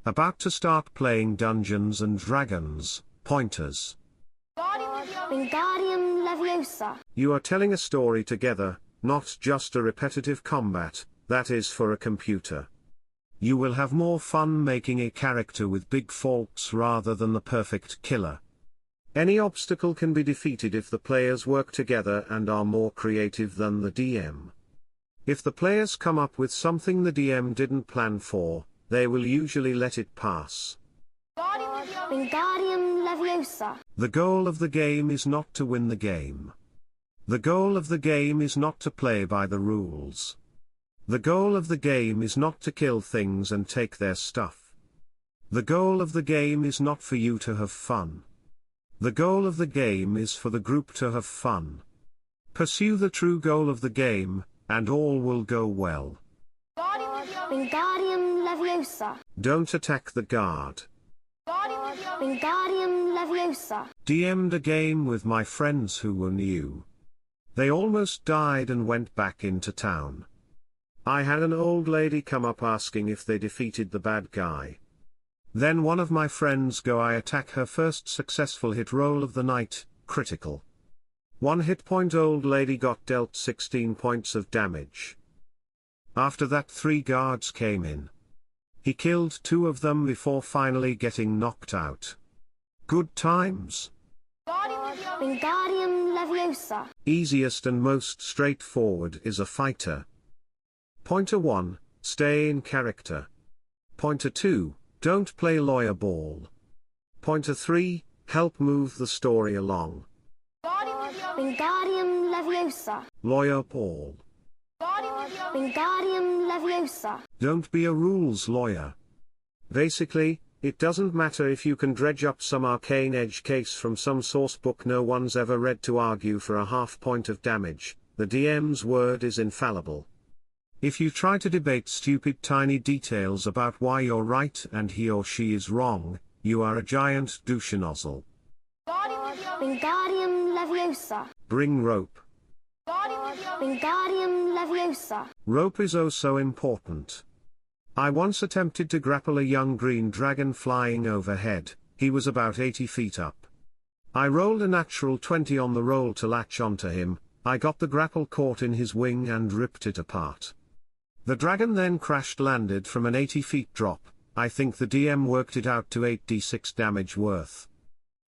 About to start playing Dungeons and Dragons, pointers. Wingardium Leviosa. You are telling a story together, not just a repetitive combat, that is for a computer. You will have more fun making a character with big faults rather than the perfect killer. Any obstacle can be defeated if the players work together and are more creative than the DM. If the players come up with something the DM didn't plan for, they will usually let it pass. Wingardium Leviosa. The goal of the game is not to win the game. The goal of the game is not to play by the rules. The goal of the game is not to kill things and take their stuff. The goal of the game is not for you to have fun. The goal of the game is for the group to have fun. Pursue the true goal of the game, and all will go well. Wingardium Leviosa. Don't attack the guard. Wingardium Leviosa. DM'd a game with my friends who were new. They almost died and went back into town. I had an old lady come up asking if they defeated the bad guy. Then one of my friends I attack her first successful hit roll of the night, critical. 1 hit point. Old lady got dealt 16 points of damage. After that 3 guards came in. He killed 2 of them before finally getting knocked out. Good times. Wingardium Leviosa. Easiest and most straightforward is a fighter. Pointer 1, stay in character. Pointer 2, don't play lawyer ball. Pointer 3, help move the story along. Wingardium Leviosa. Lawyer ball. Wingardium Leviosa. Don't be a rules lawyer. Basically, it doesn't matter if you can dredge up some arcane edge case from some source book no one's ever read to argue for a half point of damage, the DM's word is infallible. If you try to debate stupid tiny details about why you're right and he or she is wrong, you are a giant douche nozzle. Wingardium Leviosa. Bring rope. Wingardium Leviosa. Rope is oh so important. I once attempted to grapple a young green dragon flying overhead. He was about 80 feet up. I rolled a natural 20 on the roll to latch onto him. I got the grapple caught in his wing and ripped it apart. The dragon then landed from an 80 feet drop. I think the DM worked it out to 8d6 damage worth.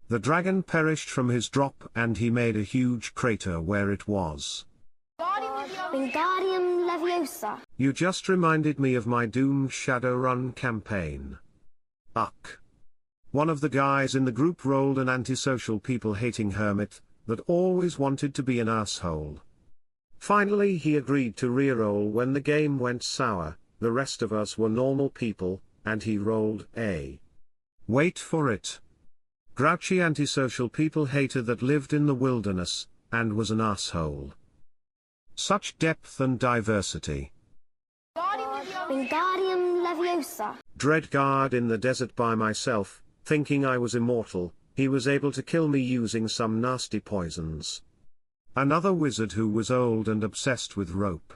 The dragon perished from his drop and he made a huge crater where it was. Wingardium Leviosa. You just reminded me of my Doom Shadowrun campaign. Uck. One of the guys in the group rolled an antisocial people-hating hermit that always wanted to be an asshole. Finally he agreed to reroll when the game went sour. The rest of us were normal people, and he rolled a. Wait for it. Grouchy antisocial people-hater that lived in the wilderness, and was an asshole. Such depth and diversity. Wingardium Leviosa. Dreadguard in the desert by myself, thinking I was immortal, he was able to kill me using some nasty poisons. Another wizard who was old and obsessed with rope.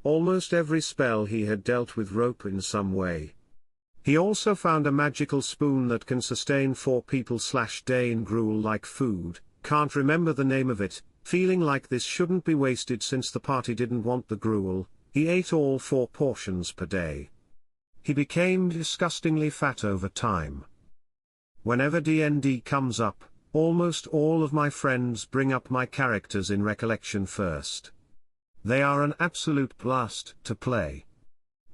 Almost every spell he had dealt with rope in some way. He also found a magical spoon that can sustain 4 people/day in gruel-like food, can't remember the name of it, feeling like this shouldn't be wasted since the party didn't want the gruel, he ate all 4 portions per day. He became disgustingly fat over time. Whenever D&D comes up, almost all of my friends bring up my characters in recollection first. They are an absolute blast to play.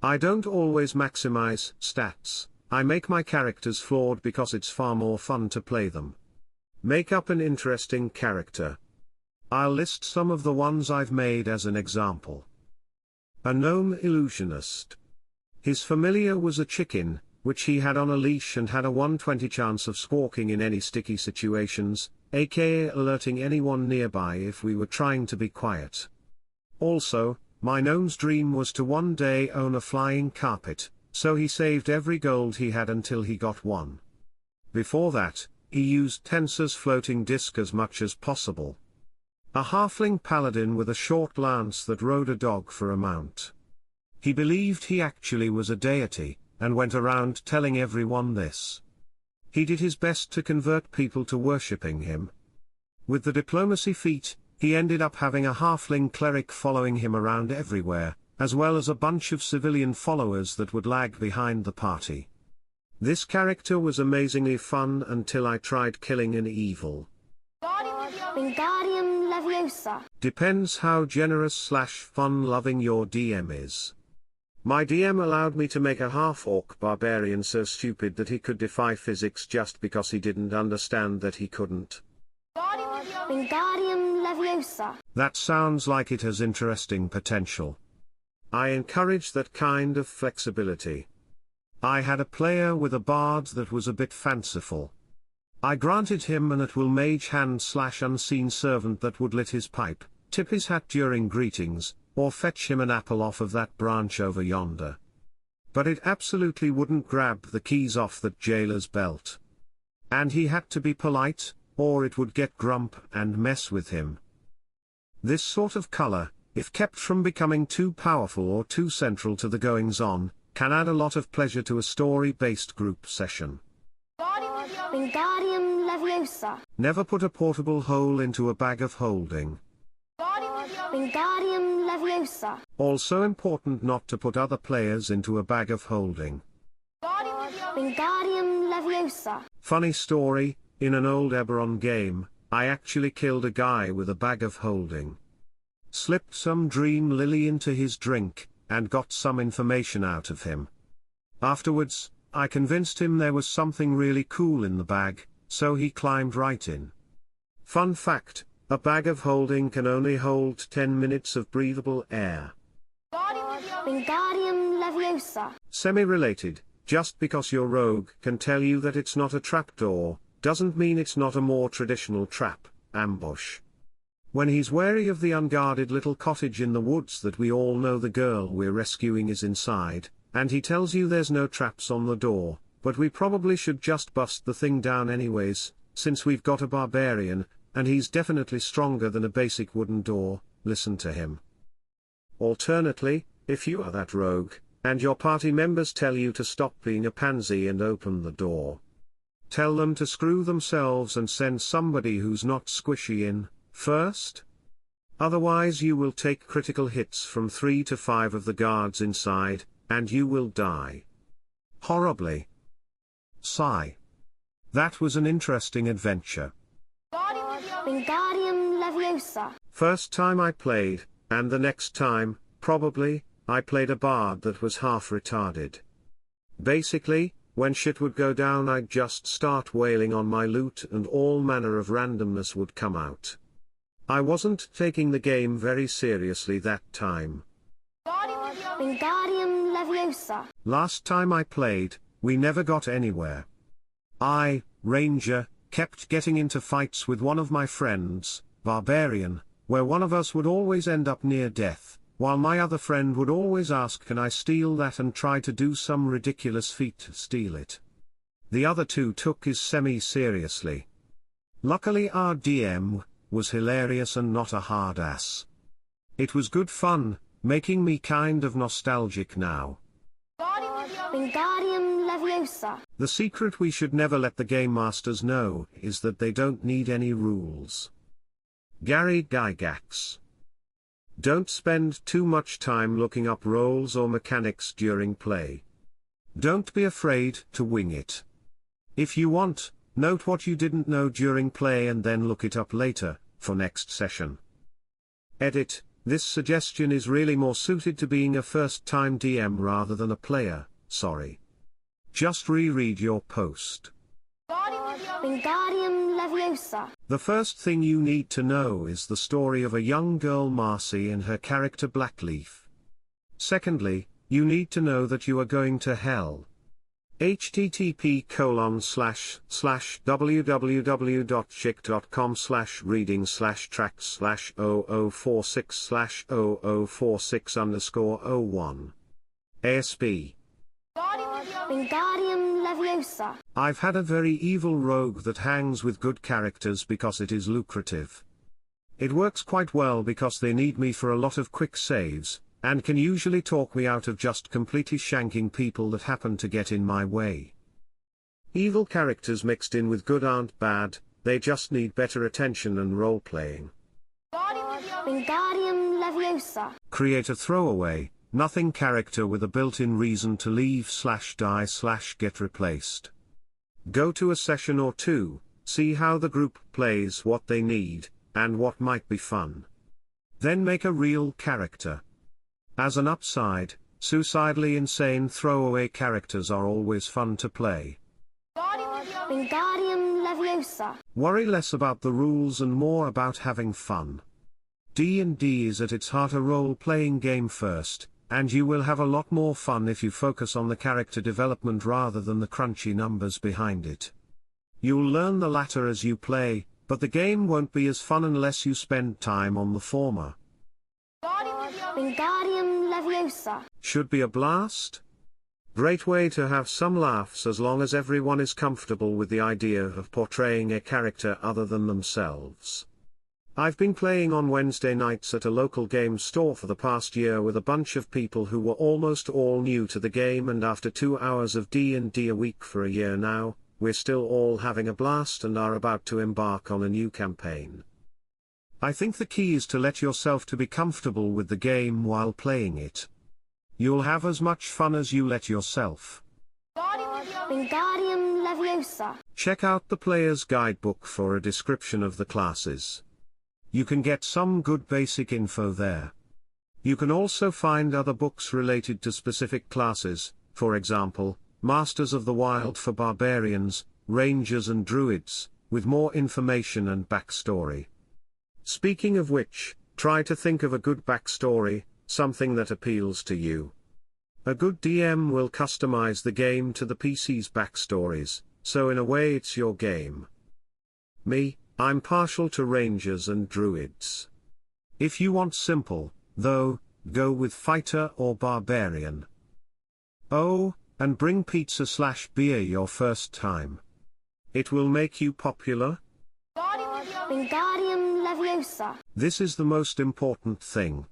I don't always maximize stats, I make my characters flawed because it's far more fun to play them. Make up an interesting character. I'll list some of the ones I've made as an example. A gnome illusionist. His familiar was a chicken, which he had on a leash and had a 1/20 chance of squawking in any sticky situations, aka alerting anyone nearby if we were trying to be quiet. Also, my gnome's dream was to one day own a flying carpet, so he saved every gold he had until he got one. Before that, he used Tensor's floating disc as much as possible. A halfling paladin with a short lance that rode a dog for a mount. He believed he actually was a deity, and went around telling everyone this. He did his best to convert people to worshipping him. With the diplomacy feat, he ended up having a halfling cleric following him around everywhere, as well as a bunch of civilian followers that would lag behind the party. This character was amazingly fun until I tried killing an evil. Wingardium Leviosa. Depends how generous/fun-loving your DM is. My DM allowed me to make a half-orc barbarian so stupid that he could defy physics just because he didn't understand that he couldn't. Wingardium Leviosa. That sounds like it has interesting potential. I encourage that kind of flexibility. I had a player with a bard that was a bit fanciful. I granted him an at-will mage hand/unseen servant that would lit his pipe, tip his hat during greetings, or fetch him an apple off of that branch over yonder. But it absolutely wouldn't grab the keys off that jailer's belt. And he had to be polite, or it would get grump and mess with him. This sort of color, if kept from becoming too powerful or too central to the goings-on, can add a lot of pleasure to a story-based group session. Wingardium Leviosa. Never put a portable hole into a bag of holding. Wingardium Leviosa. Also important not to put other players into a bag of holding. Wingardium Leviosa. Funny story, in an old Eberron game, I actually killed a guy with a bag of holding. Slipped some dream lily into his drink, and got some information out of him. Afterwards, I convinced him there was something really cool in the bag, so he climbed right in. Fun fact, a bag of holding can only hold 10 minutes of breathable air. Wingardium Leviosa. Semi-related, just because your rogue can tell you that it's not a trapdoor, doesn't mean it's not a more traditional trap, ambush. When he's wary of the unguarded little cottage in the woods that we all know the girl we're rescuing is inside, and he tells you there's no traps on the door, but we probably should just bust the thing down anyways, since we've got a barbarian, and he's definitely stronger than a basic wooden door, listen to him. Alternately, if you are that rogue, and your party members tell you to stop being a pansy and open the door, tell them to screw themselves and send somebody who's not squishy in first. Otherwise you will take critical hits from 3 to 5 of the guards inside, and you will die. Horribly. Sigh. That was an interesting adventure. Wingardium Leviosa. First time I played, and the next time, probably, I played a bard that was half retarded. Basically, when shit would go down I'd just start wailing on my lute and all manner of randomness would come out. I wasn't taking the game very seriously that time. Wingardium Leviosa. Last time I played, we never got anywhere. I, Ranger, kept getting into fights with one of my friends, Barbarian, where one of us would always end up near death, while my other friend would always ask can I steal that and try to do some ridiculous feat to steal it. The other two took his semi-seriously. Luckily our DM was hilarious and not a hard ass. It was good fun, making me kind of nostalgic now. Wingardium Leviosa. The secret we should never let the game masters know is that they don't need any rules. Gary Gygax. Don't spend too much time looking up roles or mechanics during play. Don't be afraid to wing it. If you want, note what you didn't know during play and then look it up later, for next session. Edit, this suggestion is really more suited to being a first-time DM rather than a player, sorry. Just reread your post. Wingardium Leviosa. The first thing you need to know is the story of a young girl Marcy and her character Blackleaf. Secondly, you need to know that you are going to hell. http://www.chick.com/reading/tracks/0046/0046_01. ASB. Wingardium Leviosa. I've had a very evil rogue that hangs with good characters because it is lucrative. It works quite well because they need me for a lot of quick saves, and can usually talk me out of just completely shanking people that happen to get in my way. Evil characters mixed in with good aren't bad, they just need better attention and role-playing. Wingardium Leviosa. Create a throwaway, nothing character with a built-in reason to leave/die/get replaced. Go to a session or two, see how the group plays, what they need, and what might be fun. Then make a real character. As an upside, suicidally insane throwaway characters are always fun to play. Wingardium Leviosa. Worry less about the rules and more about having fun. D&D is at its heart a role-playing game first, and you will have a lot more fun if you focus on the character development rather than the crunchy numbers behind it. You'll learn the latter as you play, but the game won't be as fun unless you spend time on the former. Wingardium Leviosa. Should be a blast? Great way to have some laughs as long as everyone is comfortable with the idea of portraying a character other than themselves. I've been playing on Wednesday nights at a local game store for the past year with a bunch of people who were almost all new to the game, and after 2 hours of D&D a week for a year now, we're still all having a blast and are about to embark on a new campaign. I think the key is to let yourself to be comfortable with the game while playing it. You'll have as much fun as you let yourself. Wingardium Leviosa. Check out the Player's Guidebook for a description of the classes. You can get some good basic info there. You can also find other books related to specific classes, for example, Masters of the Wild for Barbarians, Rangers and Druids, with more information and backstory. Speaking of which, try to think of a good backstory, something that appeals to you. A good DM will customize the game to the PC's backstories, so in a way it's your game. Me, I'm partial to Rangers and Druids. If you want simple, though, go with Fighter or Barbarian. Oh, and bring pizza/beer your first time. It will make you popular. Wingardium Leviosa. This is the most important thing.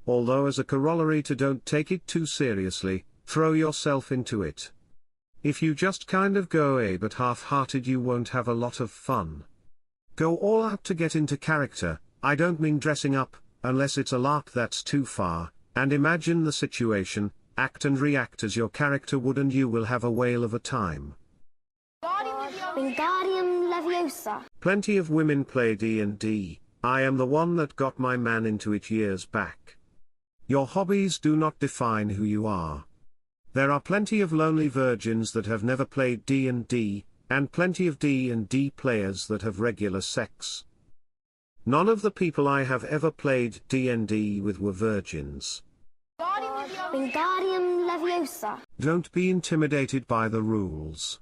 Although as a corollary to don't take it too seriously, throw yourself into it. If you just kind of go but half-hearted, you won't have a lot of fun. Go all out to get into character. I don't mean dressing up, unless it's a lark that's too far, and imagine the situation, act and react as your character would, and you will have a whale of a time. Wingardium Leviosa. Plenty of women play D&D, I am the one that got my man into it years back. Your hobbies do not define who you are. There are plenty of lonely virgins that have never played D&D, and plenty of D&D players that have regular sex. None of the people I have ever played D&D with were virgins. Wingardium Leviosa. Don't be intimidated by the rules.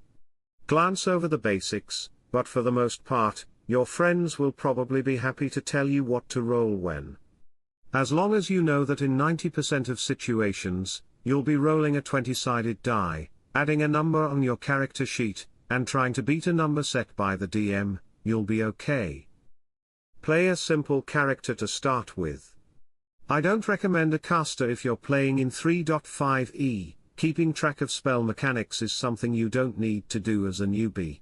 Glance over the basics, but for the most part, your friends will probably be happy to tell you what to roll when. As long as you know that in 90% of situations, you'll be rolling a 20-sided die, adding a number on your character sheet, and trying to beat a number set by the DM, you'll be okay. Play a simple character to start with. I don't recommend a caster if you're playing in 3.5e, keeping track of spell mechanics is something you don't need to do as a newbie.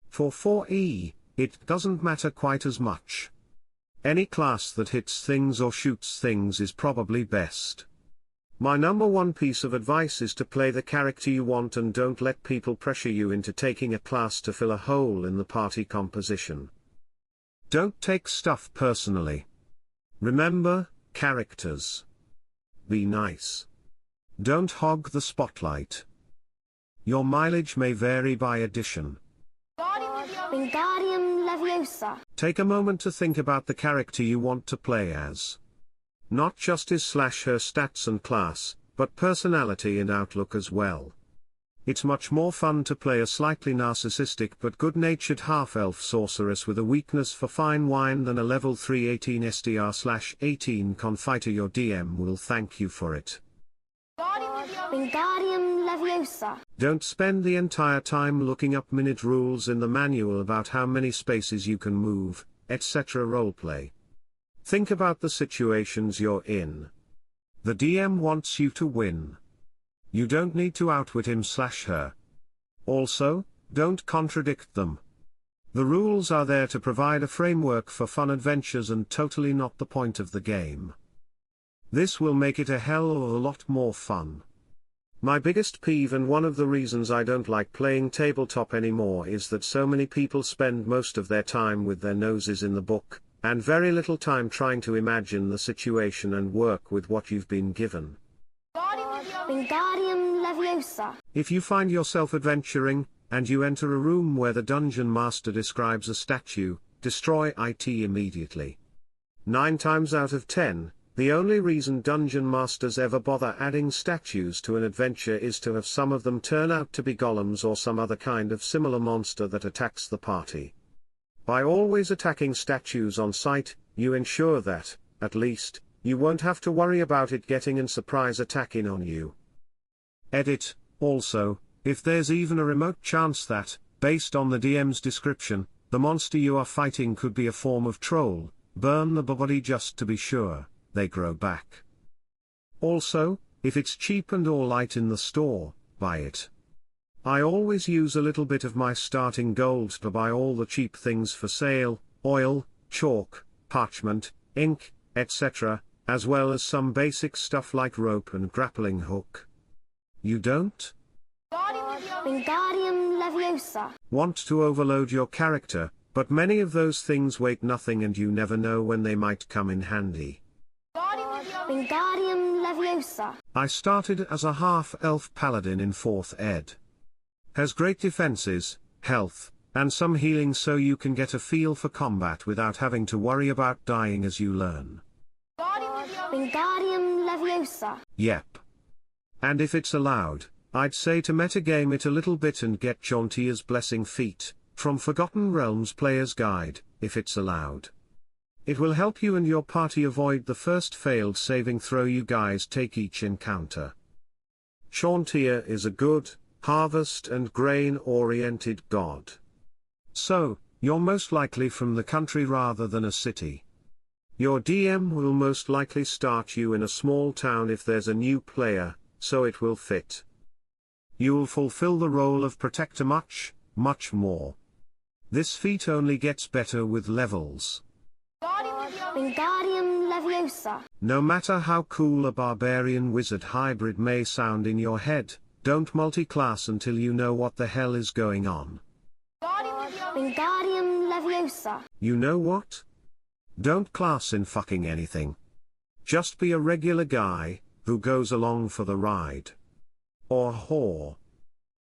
For 4e, it doesn't matter quite as much. Any class that hits things or shoots things is probably best. My number one piece of advice is to play the character you want and don't let people pressure you into taking a class to fill a hole in the party composition. Don't take stuff personally. Remember, characters. Be nice. Don't hog the spotlight. Your mileage may vary by edition. Wingardium Leviosa. Take a moment to think about the character you want to play as. Not just his/her stats and class, but personality and outlook as well. It's much more fun to play a slightly narcissistic but good-natured half-elf sorceress with a weakness for fine wine than a level 3 18 SDR/18 confighter. Your DM will thank you for it. Wingardium Leviosa. Don't spend the entire time looking up minute rules in the manual about how many spaces you can move, etc. Roleplay. Think about the situations you're in. The DM wants you to win. You don't need to outwit him/her. Also, don't contradict them. The rules are there to provide a framework for fun adventures and totally not the point of the game. This will make it a hell of a lot more fun. My biggest peeve and one of the reasons I don't like playing tabletop anymore is that so many people spend most of their time with their noses in the book, and very little time trying to imagine the situation and work with what you've been given. Wingardium Leviosa. If you find yourself adventuring, and you enter a room where the dungeon master describes a statue, destroy it immediately. 9 times out of 10, the only reason dungeon masters ever bother adding statues to an adventure is to have some of them turn out to be golems or some other kind of similar monster that attacks the party. By always attacking statues on sight, you ensure that, at least, you won't have to worry about it getting an surprise attack in on you. Edit. Also, if there's even a remote chance that, based on the DM's description, the monster you are fighting could be a form of troll, burn the body just to be sure. They grow back. Also, if it's cheap and all light in the store, buy it. I always use a little bit of my starting gold to buy all the cheap things for sale, oil, chalk, parchment, ink, etc., as well as some basic stuff like rope and grappling hook. You don't? Wingardium Leviosa. Want to overload your character, but many of those things weight nothing and you never know when they might come in handy. Wingardium Leviosa. I started as a half-elf paladin in 4th ed. Has great defenses, health, and some healing so you can get a feel for combat without having to worry about dying as you learn. Wingardium Leviosa. Yep. And if it's allowed, I'd say to metagame it a little bit and get Chauntea's Blessing Feat, from Forgotten Realms Player's Guide, if it's allowed. It will help you and your party avoid the first failed saving throw you guys take each encounter. Chauntea is a good, harvest and grain-oriented god. So, you're most likely from the country rather than a city. Your DM will most likely start you in a small town if there's a new player, so it will fit. You'll fulfill the role of protector much, much more. This feat only gets better with levels. Wingardium Leviosa. No matter how cool a barbarian wizard hybrid may sound in your head, don't multi-class until you know what the hell is going on. Wingardium Leviosa. You know what? Don't class in fucking anything. Just be a regular guy, who goes along for the ride. Or whore.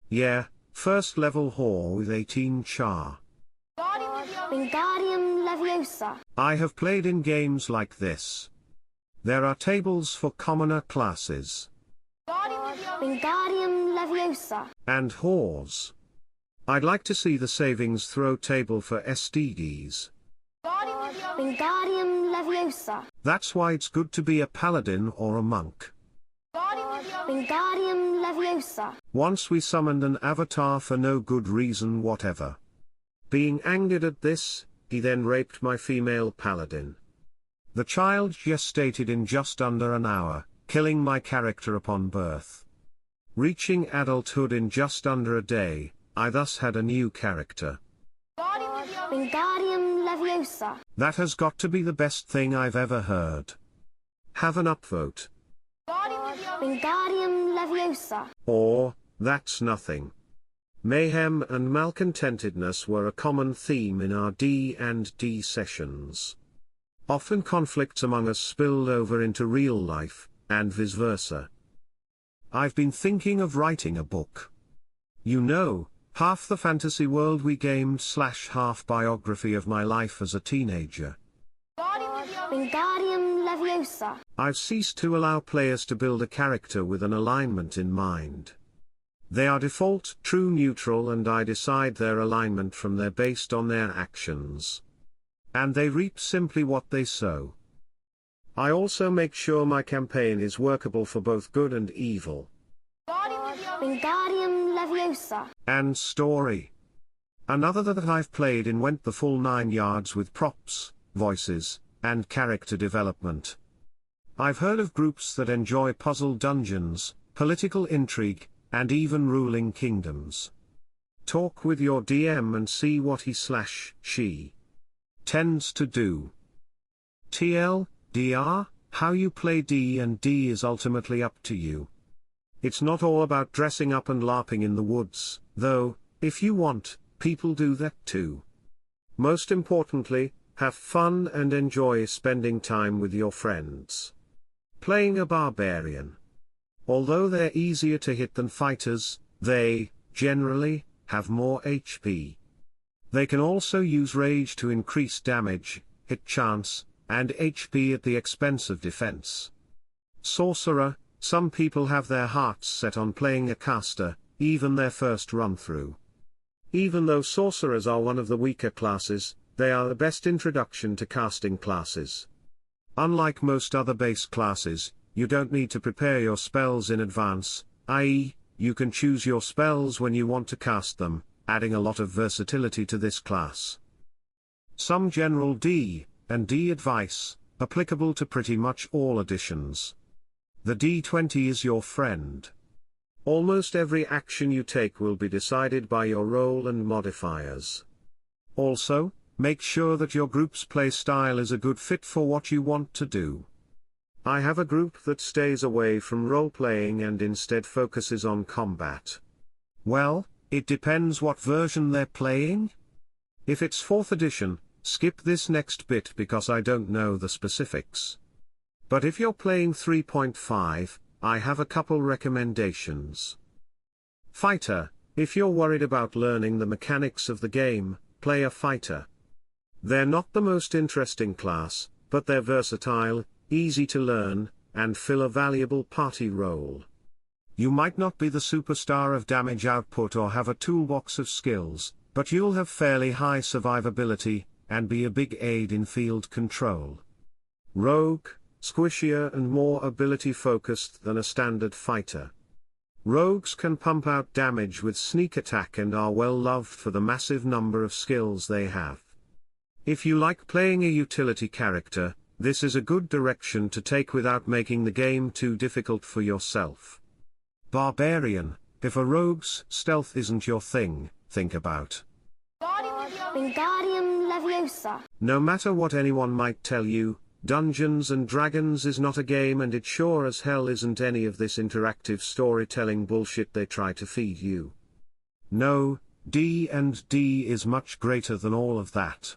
Yeah, first level whore with 18 char. Wingardium Leviosa. I have played in games like this. There are tables for commoner classes. Wingardium Leviosa. And whores. I'd like to see the savings throw table for STDs. Wingardium Leviosa. That's why it's good to be a paladin or a monk. Wingardium Leviosa. Once we summoned an avatar for no good reason whatever. Being angered at this, he then raped my female paladin. The child gestated in just under an hour, killing my character upon birth. Reaching adulthood in just under a day, I thus had a new character. Wingardium Leviosa. That has got to be the best thing I've ever heard. Have an upvote. Wingardium Leviosa. Or, that's nothing. Mayhem and malcontentedness were a common theme in our D&D sessions. Often conflicts among us spilled over into real life, and vice versa. I've been thinking of writing a book. You know, half the fantasy world we gamed / half biography of my life as a teenager. Wingardium Leviosa. I've ceased to allow players to build a character with an alignment in mind. They are default true neutral and I decide their alignment from there based on their actions. And they reap simply what they sow. I also make sure my campaign is workable for both good and evil. Wingardium Leviosa. And story. Another that I've played in went the full 9 yards with props, voices, and character development. I've heard of groups that enjoy puzzle dungeons, political intrigue, and even ruling kingdoms. Talk with your DM and see what he/she tends to do. TLDR, how you play D&D is ultimately up to you. It's not all about dressing up and LARPing in the woods, though, if you want, people do that too. Most importantly, have fun and enjoy spending time with your friends. Playing a barbarian. Although they're easier to hit than fighters, they, generally, have more HP. They can also use rage to increase damage, hit chance, and HP at the expense of defense. Sorcerer, some people have their hearts set on playing a caster, even their first run-through. Even though sorcerers are one of the weaker classes, they are the best introduction to casting classes. Unlike most other base classes, you don't need to prepare your spells in advance, i.e., you can choose your spells when you want to cast them, adding a lot of versatility to this class. Some general D&D advice, applicable to pretty much all editions. The D20 is your friend. Almost every action you take will be decided by your role and modifiers. Also, make sure that your group's play style is a good fit for what you want to do. I have a group that stays away from role-playing and instead focuses on combat. Well, it depends what version they're playing. If it's 4th edition, skip this next bit because I don't know the specifics. But if you're playing 3.5, I have a couple recommendations. Fighter, if you're worried about learning the mechanics of the game, play a fighter. They're not the most interesting class, but they're versatile, easy to learn, and fill a valuable party role. You might not be the superstar of damage output or have a toolbox of skills, but you'll have fairly high survivability, and be a big aid in field control. Rogue, squishier and more ability-focused than a standard fighter. Rogues can pump out damage with sneak attack and are well loved for the massive number of skills they have. If you like playing a utility character, this is a good direction to take without making the game too difficult for yourself. Barbarian, if a rogue's stealth isn't your thing, think about Wingardium Leviosa. No matter what anyone might tell you, Dungeons and Dragons is not a game, and it sure as hell isn't any of this interactive storytelling bullshit they try to feed you. No, D&D is much greater than all of that.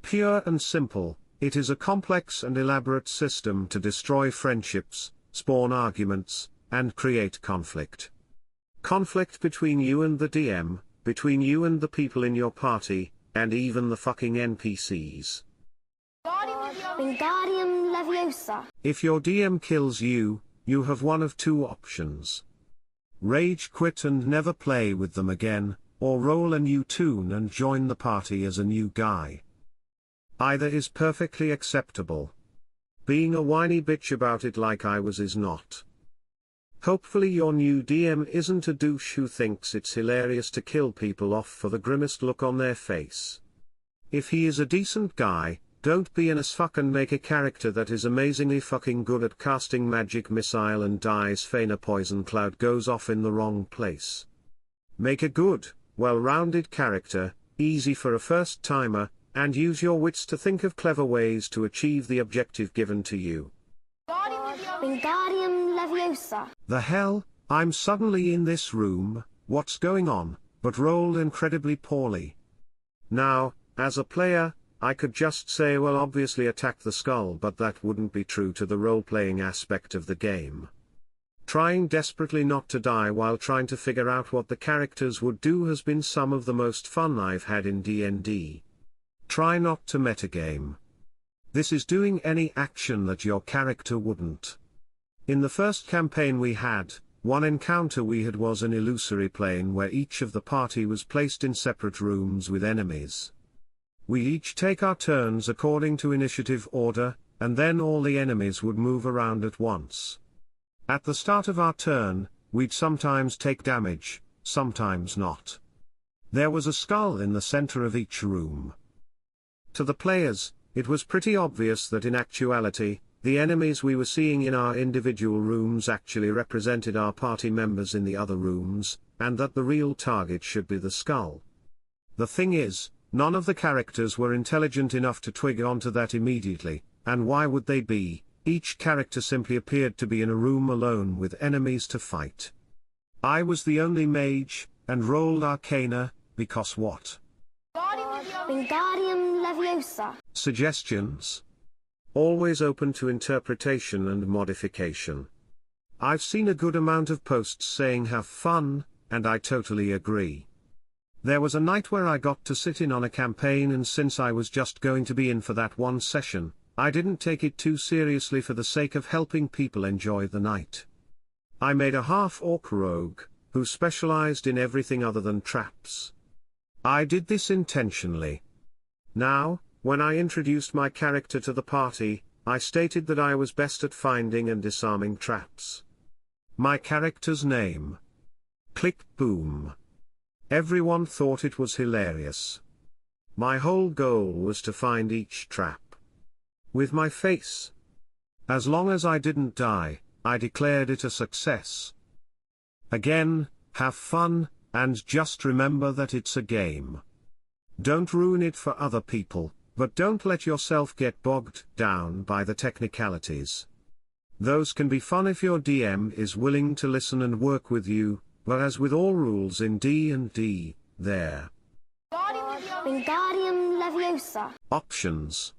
Pure and simple, it is a complex and elaborate system to destroy friendships, spawn arguments, and create conflict. Conflict between you and the DM, between you and the people in your party, and even the fucking NPCs. Wingardium Leviosa. If your DM kills you, you have one of two options. Rage quit and never play with them again, or roll a new toon and join the party as a new guy. Either is perfectly acceptable. Being a whiny bitch about it like I was is not. Hopefully your new DM isn't a douche who thinks it's hilarious to kill people off for the grimmest look on their face. If he is a decent guy, don't be an as fuck and make a character that is amazingly fucking good at casting magic missile and dies Feina poison cloud goes off in the wrong place. Make a good, well-rounded character, easy for a first-timer, and use your wits to think of clever ways to achieve the objective given to you. Wingardium Leviosa. The hell, I'm suddenly in this room, what's going on, but rolled incredibly poorly. Now, as a player, I could just say well obviously attack the skull, but that wouldn't be true to the role-playing aspect of the game. Trying desperately not to die while trying to figure out what the characters would do has been some of the most fun I've had in D&D. Try not to metagame. This is doing any action that your character wouldn't. In the first campaign we had, one encounter we had was an illusory plane where each of the party was placed in separate rooms with enemies. We each take our turns according to initiative order, and then all the enemies would move around at once. At the start of our turn, we'd sometimes take damage, sometimes not. There was a skull in the center of each room. To the players, it was pretty obvious that in actuality, the enemies we were seeing in our individual rooms actually represented our party members in the other rooms, and that the real target should be the skull. The thing is, none of the characters were intelligent enough to twig onto that immediately, and why would they be? Each character simply appeared to be in a room alone with enemies to fight. I was the only mage, and rolled Arcana, because what? Wingardium Leviosa. Suggestions? Always open to interpretation and modification. I've seen a good amount of posts saying have fun, and I totally agree. There was a night where I got to sit in on a campaign, and since I was just going to be in for that one session, I didn't take it too seriously for the sake of helping people enjoy the night. I made a half-orc rogue, who specialized in everything other than traps. I did this intentionally. Now, when I introduced my character to the party, I stated that I was best at finding and disarming traps. My character's name. Click Boom. Everyone thought it was hilarious. My whole goal was to find each trap. With my face. As long as I didn't die, I declared it a success. Again, have fun, and just remember that it's a game. Don't ruin it for other people, but don't let yourself get bogged down by the technicalities. Those can be fun if your DM is willing to listen and work with you, but as with all rules in D&D, there Wingardium Leviosa. options.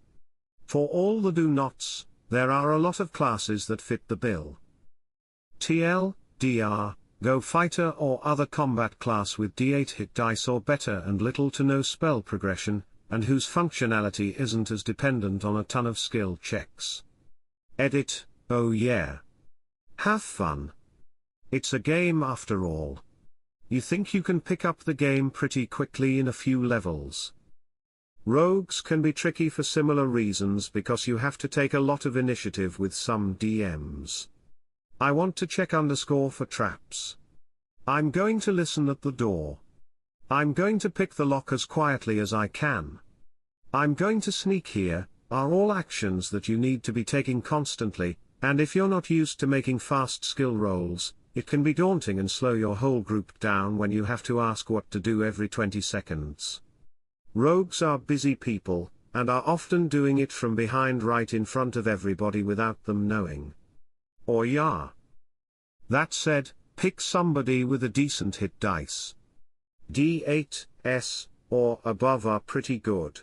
For all the do-nots, there are a lot of classes that fit the bill. TL, DR, Go Fighter or other combat class with D8 hit dice or better and little to no spell progression, and whose functionality isn't as dependent on a ton of skill checks. Edit, oh yeah. Have fun. It's a game after all. You think you can pick up the game pretty quickly in a few levels. Rogues can be tricky for similar reasons because you have to take a lot of initiative with some DMs. I want to check _ for traps. I'm going to listen at the door. I'm going to pick the lock as quietly as I can. I'm going to sneak here, are all actions that you need to be taking constantly, and if you're not used to making fast skill rolls, it can be daunting and slow your whole group down when you have to ask what to do every 20 seconds. Rogues are busy people, and are often doing it from behind right in front of everybody without them knowing. Or yeah. That said, pick somebody with a decent hit dice. D8, S, or above are pretty good.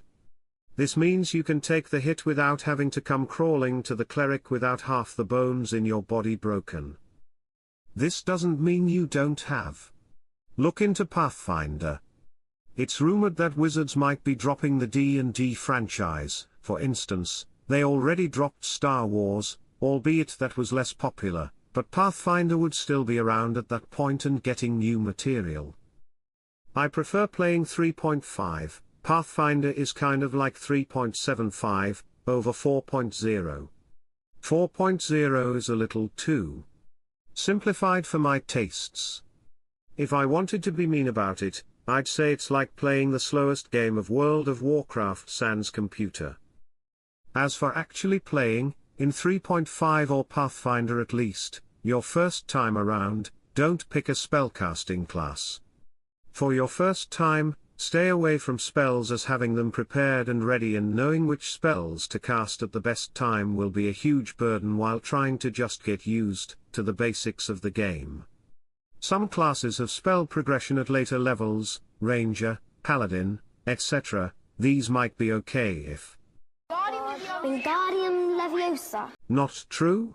This means you can take the hit without having to come crawling to the cleric without half the bones in your body broken. This doesn't mean you don't have. Look into Pathfinder. It's rumored that Wizards might be dropping the D&D franchise. For instance, they already dropped Star Wars, albeit that was less popular, but Pathfinder would still be around at that point and getting new material. I prefer playing 3.5, Pathfinder is kind of like 3.75, over 4.0. 4.0 is a little too simplified for my tastes. If I wanted to be mean about it, I'd say it's like playing the slowest game of World of Warcraft sans computer. As for actually playing, in 3.5 or Pathfinder at least, your first time around, don't pick a spellcasting class. For your first time, stay away from spells, as having them prepared and ready and knowing which spells to cast at the best time will be a huge burden while trying to just get used to the basics of the game. Some classes have spell progression at later levels, Ranger, Paladin, etc. These might be okay if Wingardium Leviosa. not true?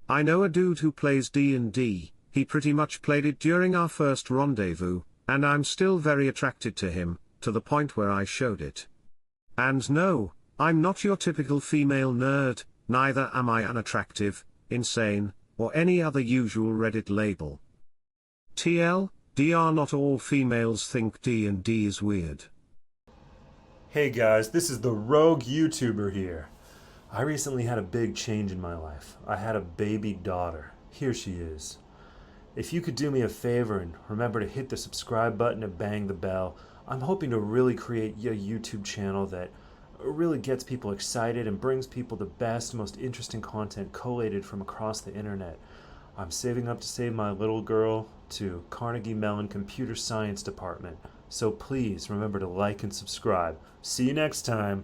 I know a dude who plays D&D, he pretty much played it during our first rendezvous, and I'm still very attracted to him, to the point where I showed it. And no, I'm not your typical female nerd, neither am I unattractive, insane, or any other usual Reddit label. TL, DR, not all females think D&D is weird. Hey guys, this is the Rogue YouTuber here. I recently had a big change in my life. I had a baby daughter. Here she is. If you could do me a favor and remember to hit the subscribe button and bang the bell, I'm hoping to really create a YouTube channel that really gets people excited and brings people the best, most interesting content collated from across the internet. I'm saving up to save my little girl to Carnegie Mellon Computer Science Department. So please remember to like and subscribe. See you next time.